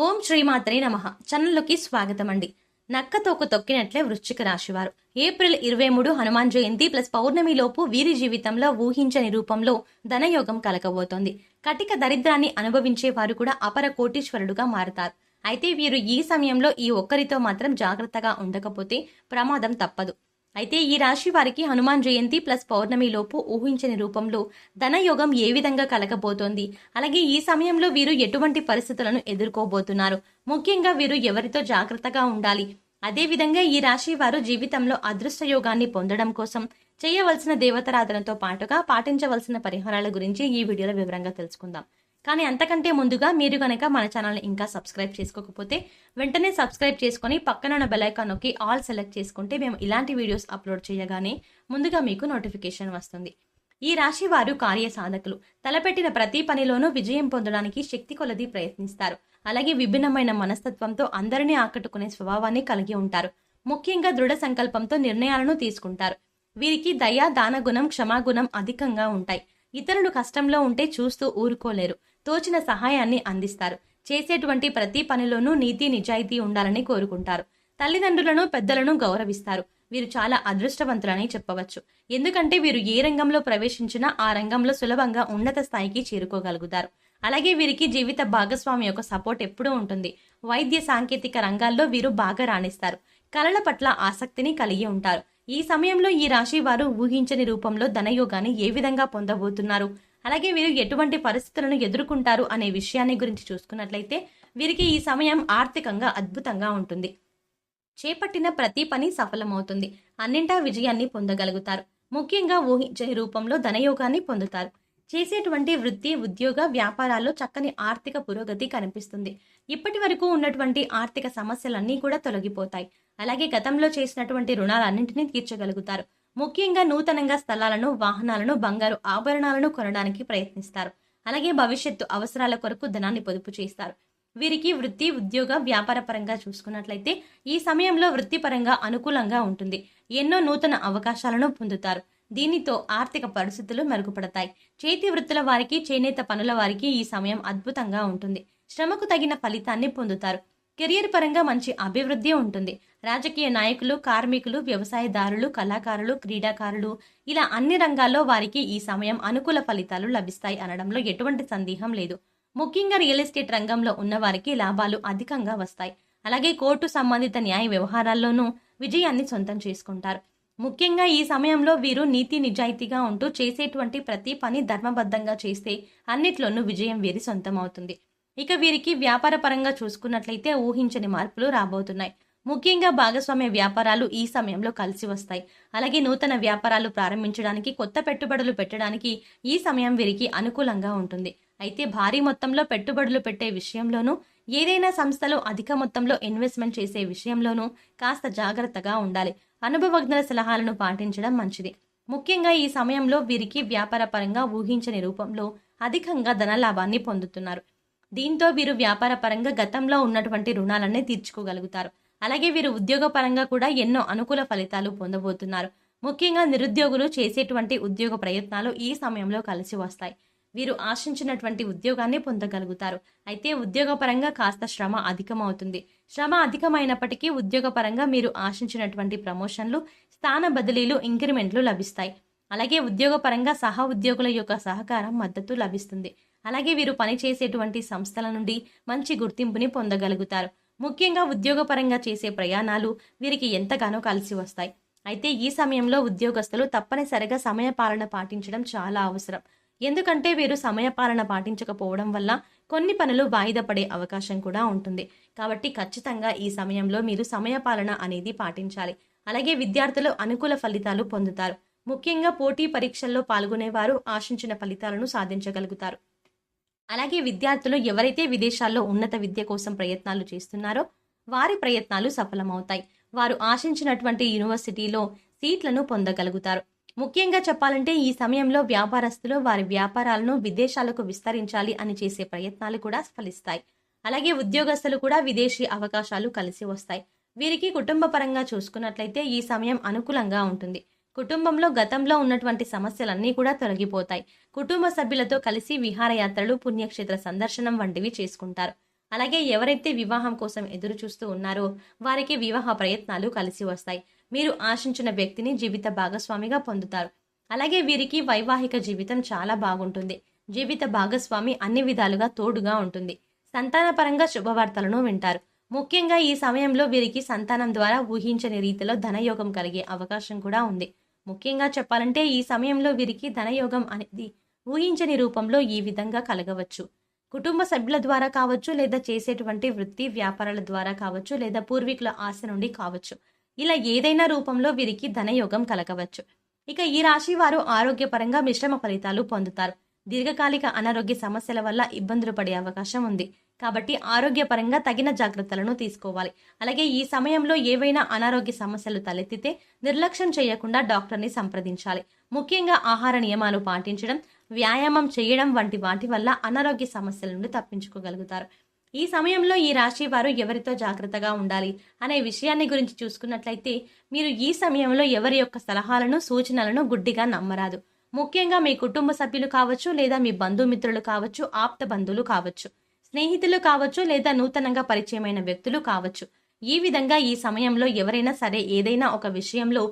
ఓం శ్రీమాత్రే నమః. ఛానల్లోకి స్వాగతం అండి. నక్క తోక తొక్కినట్లే వృశ్చిక రాశివారు ఏప్రిల్ 23 హనుమాన్ జయంతి ప్లస్ పౌర్ణమిలోపు వీరి జీవితంలో ఊహించని రూపంలో ధనయోగం కలగబోతోంది. కటిక దరిద్రాన్ని అనుభవించే వారు కూడా అపర కోటీశ్వరుడుగా మారతారు. అయితే వీరు ఈ సమయంలో ఈ ఒక్కరితో మాత్రం జాగ్రత్తగా ఉండకపోతే ప్రమాదం తప్పదు. అయితే ఈ రాశి వారికి హనుమాన్ జయంతి ప్లస్ పౌర్ణమి లోపు ఊహించని రూపంలో ధనయోగం ఏ విధంగా కలగబోతోంది, అలాగే ఈ సమయంలో వీరు ఎటువంటి పరిస్థితులను ఎదుర్కోబోతున్నారు, ముఖ్యంగా వీరు ఎవరితో జాగ్రత్తగా ఉండాలి, అదేవిధంగా ఈ రాశి వారు జీవితంలో అదృష్ట యోగాన్ని పొందడం కోసం చేయవలసిన దేవతారాధనతో పాటుగా పాటించవలసిన పరిహారాల గురించి ఈ వీడియోలో వివరంగా తెలుసుకుందాం. కానీ అంతకంటే ముందుగా మీరు గనక మన ఛానల్ని ఇంకా సబ్స్క్రైబ్ చేసుకోకపోతే వెంటనే సబ్స్క్రైబ్ చేసుకొని పక్కన ఉన్న బెల్ ఐకాన్ నొక్కి ఆల్ సెలెక్ట్ చేసుకుంటే మేము ఇలాంటి వీడియోస్ అప్లోడ్ చేయగానే ముందుగా మీకు నోటిఫికేషన్ వస్తుంది. ఈ రాశి వారు కార్య సాధకులు. తలపెట్టిన ప్రతి పనిలోనూ విజయం పొందడానికి శక్తి కొలది ప్రయత్నిస్తారు. అలాగే విభిన్నమైన మనస్తత్వంతో అందరినీ ఆకట్టుకునే స్వభావాన్ని కలిగి ఉంటారు. ముఖ్యంగా దృఢ సంకల్పంతో నిర్ణయాలను తీసుకుంటారు. వీరికి దయ, దాన గుణం, క్షమాగుణం అధికంగా ఉంటాయి. ఇతరులు కష్టంలో ఉంటే చూస్తూ ఊరుకోలేరు. తోచిన సహాయాన్ని అందిస్తారు. చేసేటువంటి ప్రతి పనిలోనూ నీతి నిజాయితీ ఉండాలని కోరుకుంటారు. తల్లిదండ్రులను, పెద్దలను గౌరవిస్తారు. వీరు చాలా అదృష్టవంతులని చెప్పవచ్చు. ఎందుకంటే వీరు ఏ రంగంలో ప్రవేశించినా ఆ రంగంలో సులభంగా ఉన్నత స్థాయికి చేరుకోగలుగుతారు. అలాగే వీరికి జీవిత భాగస్వామి యొక్క సపోర్ట్ ఎప్పుడూ ఉంటుంది. వైద్య, సాంకేతిక రంగాల్లో వీరు బాగా రాణిస్తారు. కళల పట్ల ఆసక్తిని కలిగి ఉంటారు. ఈ సమయంలో ఈ రాశి వారు ఊహించని రూపంలో ధనయోగాన్ని ఏ విధంగా పొందబోతున్నారు, అలాగే వీరు ఎటువంటి పరిస్థితులను ఎదుర్కొంటారు అనే విషయాన్ని గురించి చూసుకున్నట్లయితే వీరికి ఈ సమయం ఆర్థికంగా అద్భుతంగా ఉంటుంది. చేపట్టిన ప్రతి పని సఫలమవుతుంది. అన్నింటా విజయాన్ని పొందగలుగుతారు. ముఖ్యంగా ఊహించని రూపంలో ధనయోగాన్ని పొందుతారు. చేసేటువంటి వృత్తి, ఉద్యోగ, వ్యాపారాల్లో చక్కని ఆర్థిక పురోగతి కనిపిస్తుంది. ఇప్పటి వరకు ఉన్నటువంటి ఆర్థిక సమస్యలన్నీ కూడా తొలగిపోతాయి. అలాగే గతంలో చేసినటువంటి రుణాలన్నింటినీ తీర్చగలుగుతారు. ముఖ్యంగా నూతనంగా స్థలాలను, వాహనాలను, బంగారు ఆభరణాలను కొనడానికి ప్రయత్నిస్తారు. అలాగే భవిష్యత్తు అవసరాల కొరకు ధనాన్ని పొదుపు చేస్తారు. వీరికి వృత్తి, ఉద్యోగ, వ్యాపార పరంగా చూసుకున్నట్లయితే ఈ సమయంలో వృత్తిపరంగా అనుకూలంగా ఉంటుంది. ఎన్నో నూతన అవకాశాలను పొందుతారు. దీనితో ఆర్థిక పరిస్థితులు మెరుగుపడతాయి. చేతి వృత్తుల వారికి, చేనేత పనుల వారికి ఈ సమయం అద్భుతంగా ఉంటుంది. శ్రమకు తగిన ఫలితాన్ని పొందుతారు. కెరియర్ పరంగా మంచి అభివృద్ధి ఉంటుంది. రాజకీయ నాయకులు, కార్మికులు, వ్యవసాయదారులు, కళాకారులు, క్రీడాకారులు ఇలా అన్ని రంగాల్లో వారికి ఈ సమయం అనుకూల ఫలితాలు లభిస్తాయి అనడంలో ఎటువంటి సందేహం లేదు. ముఖ్యంగా రియల్ ఎస్టేట్ రంగంలో ఉన్న వారికి లాభాలు అధికంగా వస్తాయి. అలాగే కోర్టు సంబంధిత న్యాయ వ్యవహారాల్లోనూ విజయాన్ని సొంతం చేసుకుంటారు. ముఖ్యంగా ఈ సమయంలో వీరు నీతి నిజాయితీగా ఉంటూ చేసేటువంటి ప్రతి పని ధర్మబద్ధంగా చేస్తే అన్నిట్లోనూ విజయం వీరి సొంతం అవుతుంది. ఇక వీరికి వ్యాపార పరంగా చూసుకున్నట్లయితే ఊహించని మార్పులు రాబోతున్నాయి. ముఖ్యంగా భాగస్వామ్య వ్యాపారాలు ఈ సమయంలో కలిసి వస్తాయి. అలాగే నూతన వ్యాపారాలు ప్రారంభించడానికి, కొత్త పెట్టుబడులు పెట్టడానికి ఈ సమయం వీరికి అనుకూలంగా ఉంటుంది. అయితే భారీ మొత్తంలో పెట్టుబడులు పెట్టే విషయంలోనూ, ఏదైనా సంస్థలో అధిక మొత్తంలో ఇన్వెస్ట్మెంట్ చేసే విషయంలోనూ కాస్త జాగ్రత్తగా ఉండాలి. అనుభవజ్ఞుల సలహాలను పాటించడం మంచిది. ముఖ్యంగా ఈ సమయంలో వీరికి వ్యాపార పరంగా ఊహించని రూపంలో అధికంగా ధనలాభాన్ని పొందుతున్నారు. దీంతో వీరు వ్యాపార పరంగా గతంలో ఉన్నటువంటి రుణాలన్నీ తీర్చుకోగలుగుతారు. అలాగే వీరు ఉద్యోగ పరంగా కూడా ఎన్నో అనుకూల ఫలితాలు పొందబోతున్నారు. ముఖ్యంగా నిరుద్యోగులు చేసేటువంటి ఉద్యోగ ప్రయత్నాలు ఈ సమయంలో కలిసి వస్తాయి. వీరు ఆశించినటువంటి ఉద్యోగాన్ని పొందగలుగుతారు. అయితే ఉద్యోగపరంగా కాస్త శ్రమ అధికమవుతుంది. శ్రమ అధికమైనప్పటికీ ఉద్యోగపరంగా మీరు ఆశించినటువంటి ప్రమోషన్లు, స్థాన బదిలీలు, ఇంక్రిమెంట్లు లభిస్తాయి. అలాగే ఉద్యోగపరంగా సహ ఉద్యోగుల యొక్క సహకారం, మద్దతు లభిస్తుంది. అలాగే వీరు పనిచేసేటువంటి సంస్థల నుండి మంచి గుర్తింపుని పొందగలుగుతారు. ముఖ్యంగా ఉద్యోగపరంగా చేసే ప్రయాణాలు వీరికి ఎంతగానో కలిసి వస్తాయి. అయితే ఈ సమయంలో ఉద్యోగస్తులు తప్పనిసరిగా సమయపాలన పాటించడం చాలా అవసరం. ఎందుకంటే వీరు సమయపాలన పాటించకపోవడం వల్ల కొన్ని పనులు వాయిదా పడే అవకాశం కూడా ఉంటుంది. కాబట్టి ఖచ్చితంగా ఈ సమయంలో మీరు సమయపాలన అనేది పాటించాలి. అలాగే విద్యార్థులు అనుకూల ఫలితాలు పొందుతారు. ముఖ్యంగా పోటీ పరీక్షల్లో పాల్గొనేవారు ఆశించిన ఫలితాలను సాధించగలుగుతారు. అలాగే విద్యార్థులు ఎవరైతే విదేశాల్లో ఉన్నత విద్య కోసం ప్రయత్నాలు చేస్తున్నారో వారి ప్రయత్నాలు సఫలమవుతాయి. వారు ఆశించినటువంటి యూనివర్సిటీలో సీట్లను పొందగలుగుతారు. ముఖ్యంగా చెప్పాలంటే ఈ సమయంలో వ్యాపారస్తులు వారి వ్యాపారాలను విదేశాలకు విస్తరించాలి అని చేసే ప్రయత్నాలు కూడా ఫలిస్తాయి. అలాగే ఉద్యోగస్తులు కూడా విదేశీ అవకాశాలు కలిసి వస్తాయి. వీరికి కుటుంబ పరంగా చూసుకున్నట్లయితే ఈ సమయం అనుకూలంగా ఉంటుంది. కుటుంబంలో గతంలో ఉన్నటువంటి సమస్యలన్నీ కూడా తొలగిపోతాయి. కుటుంబ సభ్యులతో కలిసి విహారయాత్రలు, పుణ్యక్షేత్ర సందర్శనం వంటివి చేసుకుంటారు. అలాగే ఎవరైతే వివాహం కోసం ఎదురు చూస్తూ ఉన్నారో వారికి వివాహ ప్రయత్నాలు కలిసి వస్తాయి. మీరు ఆశించిన వ్యక్తిని జీవిత భాగస్వామిగా పొందుతారు. అలాగే వీరికి వైవాహిక జీవితం చాలా బాగుంటుంది. జీవిత భాగస్వామి అన్ని విధాలుగా తోడుగా ఉంటుంది. సంతానపరంగా శుభవార్తలను వింటారు. ముఖ్యంగా ఈ సమయంలో వీరికి సంతానం ద్వారా ఊహించని రీతిలో ధనయోగం కలిగే అవకాశం కూడా ఉంది. ముఖ్యంగా చెప్పాలంటే ఈ సమయంలో వీరికి ధనయోగం అనేది ఊహించని రూపంలో ఈ విధంగా కలగవచ్చు. కుటుంబ సభ్యుల ద్వారా కావచ్చు, లేదా చేసేటువంటి వృత్తి వ్యాపారాల ద్వారా కావచ్చు, లేదా పూర్వీకుల ఆశ నుండి కావచ్చు. ఇలా ఏదైనా రూపంలో వీరికి ధనయోగం కలగవచ్చు. ఇక ఈ రాశి వారు ఆరోగ్యపరంగా మిశ్రమ ఫలితాలు పొందుతారు. దీర్ఘకాలిక అనారోగ్య సమస్యల వల్ల ఇబ్బందులు పడే అవకాశం ఉంది. కాబట్టి ఆరోగ్యపరంగా తగిన జాగ్రత్తలను తీసుకోవాలి. అలాగే ఈ సమయంలో ఏవైనా అనారోగ్య సమస్యలు తలెత్తితే నిర్లక్ష్యం చేయకుండా డాక్టర్ని సంప్రదించాలి. ముఖ్యంగా ఆహార నియమాలు పాటించడం, వ్యాయామం చేయడం వంటి వాటి వల్ల అనారోగ్య సమస్యల నుండి తప్పించుకోగలుగుతారు. ఈ సమయంలో ఈ రాశి వారు ఎవరితో జాగ్రత్తగా ఉండాలి అనే విషయాన్ని గురించి చూసుకున్నట్లయితే, మీరు ఈ సమయంలో ఎవరి యొక్క సలహాలను, సూచనలను గుడ్డిగా నమ్మరాదు. ముఖ్యంగా మీ కుటుంబ సభ్యులు కావచ్చు, లేదా మీ బంధుమిత్రులు కావచ్చు, ఆప్త బంధువులు కావచ్చు, స్నేహితులు కావచ్చు, లేదా నూతనంగా పరిచయమైన వ్యక్తులు కావచ్చు. ఈ విధంగా ఈ సమయంలో ఎవరైనా సరే ఏదైనా ఒక విషయంలో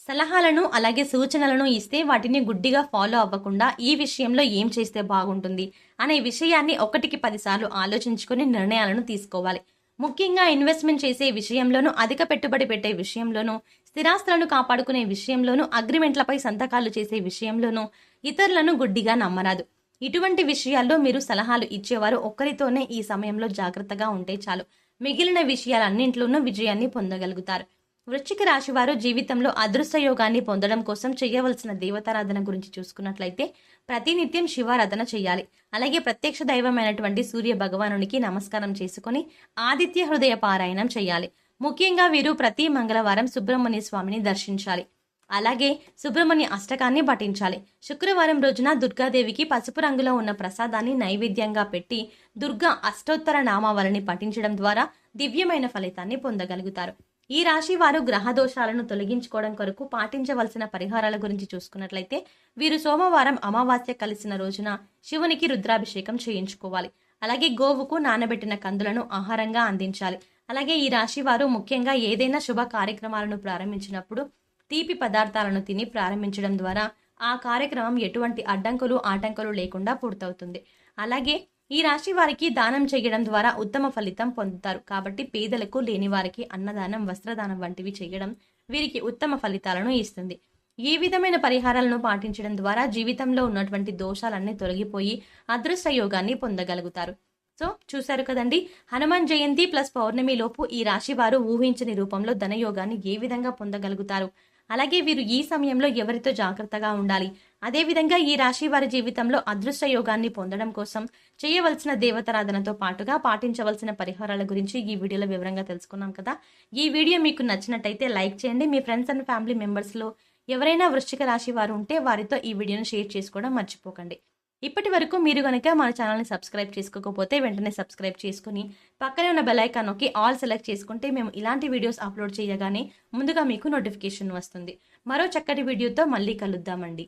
సలహాలను అలాగే సూచనలను ఇస్తే వాటిని గుడ్డిగా ఫాలో అవ్వకుండా ఈ విషయంలో ఏం చేస్తే బాగుంటుంది అనే విషయాన్ని 1కి 10 సార్లు ఆలోచించుకుని నిర్ణయాలను తీసుకోవాలి. ముఖ్యంగా ఇన్వెస్ట్మెంట్ చేసే విషయంలోనూ, అధిక పెట్టుబడి పెట్టే విషయంలోనూ, స్థిరాస్తులను కాపాడుకునే విషయంలోనూ, అగ్రిమెంట్లపై సంతకాలు చేసే విషయంలోనూ ఇతరులను గుడ్డిగా నమ్మరాదు. ఇటువంటి విషయాల్లో మీరు సలహాలు ఇచ్చేవారు ఒక్కరితోనే ఈ సమయంలో జాగ్రత్తగా ఉంటే చాలు. మిగిలిన విషయాలన్నింట్లోనూ విజయాన్ని పొందగలుగుతారు. వృశ్చిక రాశి వారు జీవితంలో అదృష్ట యోగాన్ని పొందడం కోసం చేయవలసిన దేవతారాధన గురించి చూసుకున్నట్లయితే, ప్రతినిత్యం శివారాధన చేయాలి. అలాగే ప్రత్యక్ష దైవమైనటువంటి సూర్య భగవానునికి నమస్కారం చేసుకుని ఆదిత్య హృదయ పారాయణం చేయాలి. ముఖ్యంగా వీరు ప్రతి మంగళవారం సుబ్రహ్మణ్య స్వామిని దర్శించాలి. అలాగే సుబ్రహ్మణ్య అష్టకాన్ని పఠించాలి. శుక్రవారం రోజున దుర్గాదేవికి పసుపు రంగులో ఉన్న ప్రసాదాన్ని నైవేద్యంగా పెట్టి దుర్గా అష్టోత్తర నామావళిని పఠించడం ద్వారా దివ్యమైన ఫలితాన్ని పొందగలుగుతారు. ఈ రాశి వారు గ్రహ దోషాలను తొలగించుకోవడం కొరకు పాటించవలసిన పరిహారాల గురించి చూసుకున్నట్లయితే, వీరు సోమవారం అమావాస్య కలిసిన రోజున శివునికి రుద్రాభిషేకం చేయించుకోవాలి. అలాగే గోవుకు నానబెట్టిన కందులను ఆహారంగా అందించాలి. అలాగే ఈ రాశి వారు ముఖ్యంగా ఏదైనా శుభ కార్యక్రమాలను ప్రారంభించినప్పుడు తీపి పదార్థాలను తిని ప్రారంభించడం ద్వారా ఆ కార్యక్రమం ఎటువంటి అడ్డంకులు ఆటంకులు లేకుండా పూర్తవుతుంది. అలాగే ఈ రాశి వారికి దానం చేయడం ద్వారా ఉత్తమ ఫలితం పొందుతారు. కాబట్టి పేదలకు, లేని వారికి అన్నదానం, వస్త్రదానం వంటివి చేయడం వీరికి ఉత్తమ ఫలితాలను ఇస్తుంది. ఈ విధమైన పరిహారాలను పాటించడం ద్వారా జీవితంలో ఉన్నటువంటి దోషాలన్నీ తొలగిపోయి అదృష్ట యోగాన్ని పొందగలుగుతారు. సో చూశారు కదండి, హనుమాన్ జయంతి ప్లస్ పౌర్ణమి లోపు ఈ రాశి వారు ఊహించని రూపంలో ధనయోగాన్ని ఏ విధంగా పొందగలుగుతారు, అలాగే వీరు ఈ సమయంలో ఎవరితో జాగ్రత్తగా ఉండాలి, అదేవిధంగా ఈ రాశి వారి జీవితంలో అదృష్ట యోగాన్ని పొందడం కోసం చేయవలసిన దేవతారాధనతో పాటుగా పాటించవలసిన పరిహారాల గురించి ఈ వీడియోలో వివరంగా తెలుసుకున్నాం కదా. ఈ వీడియో మీకు నచ్చినట్టయితే లైక్ చేయండి. మీ ఫ్రెండ్స్ అండ్ ఫ్యామిలీ మెంబర్స్లో ఎవరైనా వృశ్చిక రాశి వారు ఉంటే వారితో ఈ వీడియోను షేర్ చేసుకోవడం మర్చిపోకండి. ఇప్పటి వరకు మీరు కనుక మన ఛానల్ని సబ్స్క్రైబ్ చేసుకోకపోతే వెంటనే సబ్స్క్రైబ్ చేసుకుని పక్కనే ఉన్న బెల్ ఐకాన్ నొక్కి ఆల్ సెలెక్ట్ చేసుకుంటే మేము ఇలాంటి వీడియోస్ అప్లోడ్ చేయగానే ముందుగా మీకు నోటిఫికేషన్ వస్తుంది. మరో చక్కటి వీడియోతో మళ్ళీ కలుద్దామండి.